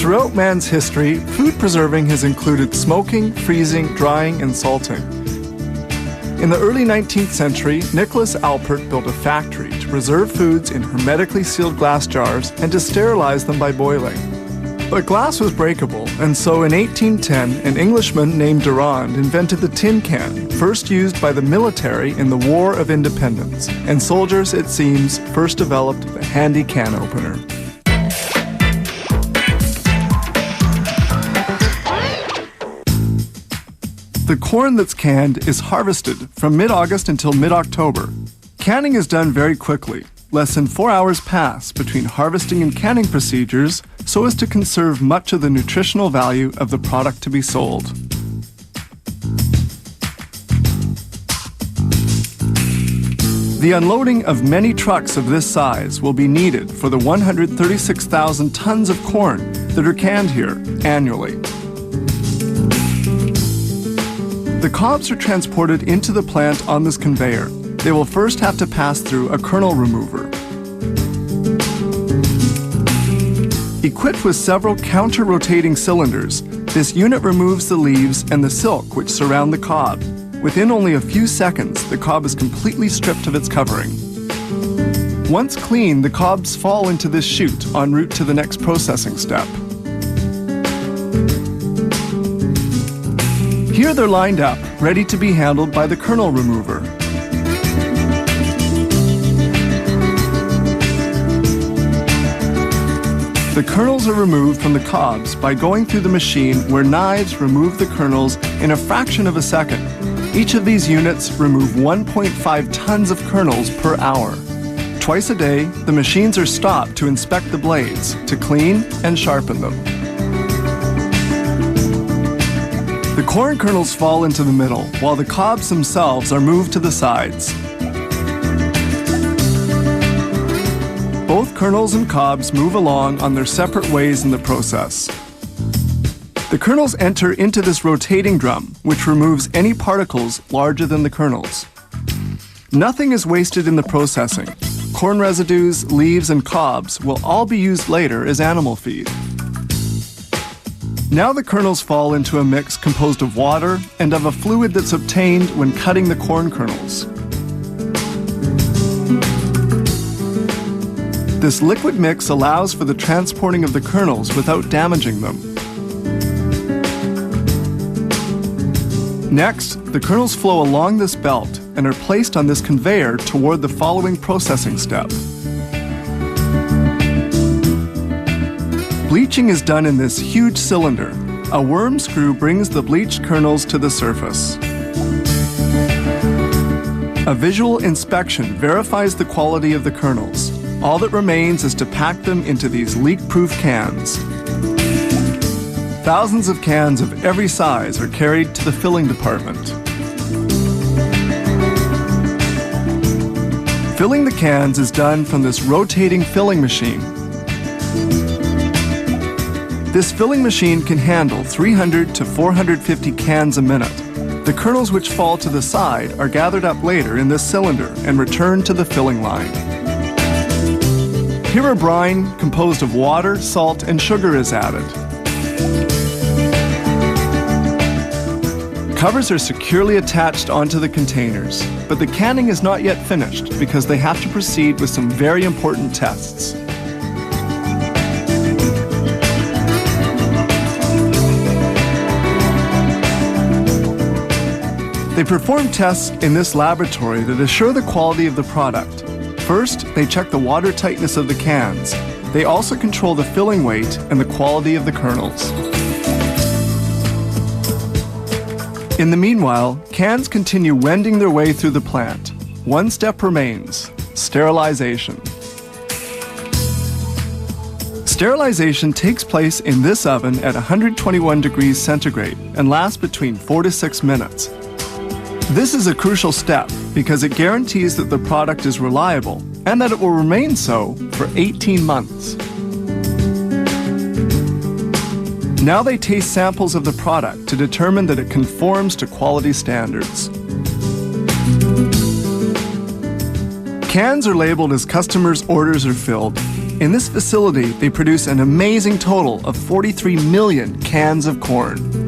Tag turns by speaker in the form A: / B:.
A: Throughout man's history, food preserving has included smoking, freezing, drying, and salting. In the early 19th century, Nicholas Alpert built a factory to preserve foods in hermetically sealed glass jars and to sterilize them by boiling. But glass was breakable, and so in 1810, an Englishman named Durand invented the tin can, first used by the military in the War of Independence. And soldiers, it seems, first developed the handy can opener. The corn that's canned is harvested from mid-August until mid-October. Canning is done very quickly. Less than 4 hours pass between harvesting and canning procedures so as to conserve much of the nutritional value of the product to be sold. The unloading of many trucks of this size will be needed for the 136,000 tons of corn that are canned here annually. The cobs are transported into the plant on this conveyor. They will first have to pass through a kernel remover. Equipped with several counter-rotating cylinders, this unit removes the leaves and the silk which surround the cob. Within only a few seconds, the cob is completely stripped of its covering. Once clean, the cobs fall into this chute en route to the next processing step. Here they're lined up, ready to be handled by the kernel remover. The kernels are removed from the cobs by going through the machine where knives remove the kernels in a fraction of a second. Each of these units remove 1.5 tons of kernels per hour. Twice a day, the machines are stopped to inspect the blades, to clean and sharpen them. The corn kernels fall into the middle, while the cobs themselves are moved to the sides. Both kernels and cobs move along on their separate ways in the process. The kernels enter into this rotating drum, which removes any particles larger than the kernels. Nothing is wasted in the processing. Corn residues, leaves, and cobs will all be used later as animal feed. Now the kernels fall into a mix composed of water and of a fluid that's obtained when cutting the corn kernels. This liquid mix allows for the transporting of the kernels without damaging them. Next, the kernels flow along this belt and are placed on this conveyor toward the following processing step. Bleaching is done in this huge cylinder. A worm screw brings the bleached kernels to the surface. A visual inspection verifies the quality of the kernels. All that remains is to pack them into these leak-proof cans. Thousands of cans of every size are carried to the filling department. Filling the cans is done from this rotating filling machine. This filling machine can handle 300 to 450 cans a minute. The kernels which fall to the side are gathered up later in this cylinder and returned to the filling line. Here a brine composed of water, salt, and sugar is added. Covers are securely attached onto the containers, but the canning is not yet finished because they have to proceed with some very important tests. They perform tests in this laboratory that assure the quality of the product. First, they check the water tightness of the cans. They also control the filling weight and the quality of the kernels. In the meanwhile, cans continue wending their way through the plant. One step remains: sterilization. Sterilization takes place in this oven at 121 degrees centigrade and lasts between 4 to 6 minutes. This is a crucial step because it guarantees that the product is reliable and that it will remain so for 18 months. Now they taste samples of the product to determine that it conforms to quality standards. Cans are labeled as customers' orders are filled. In this facility, they produce an amazing total of 43 million cans of corn.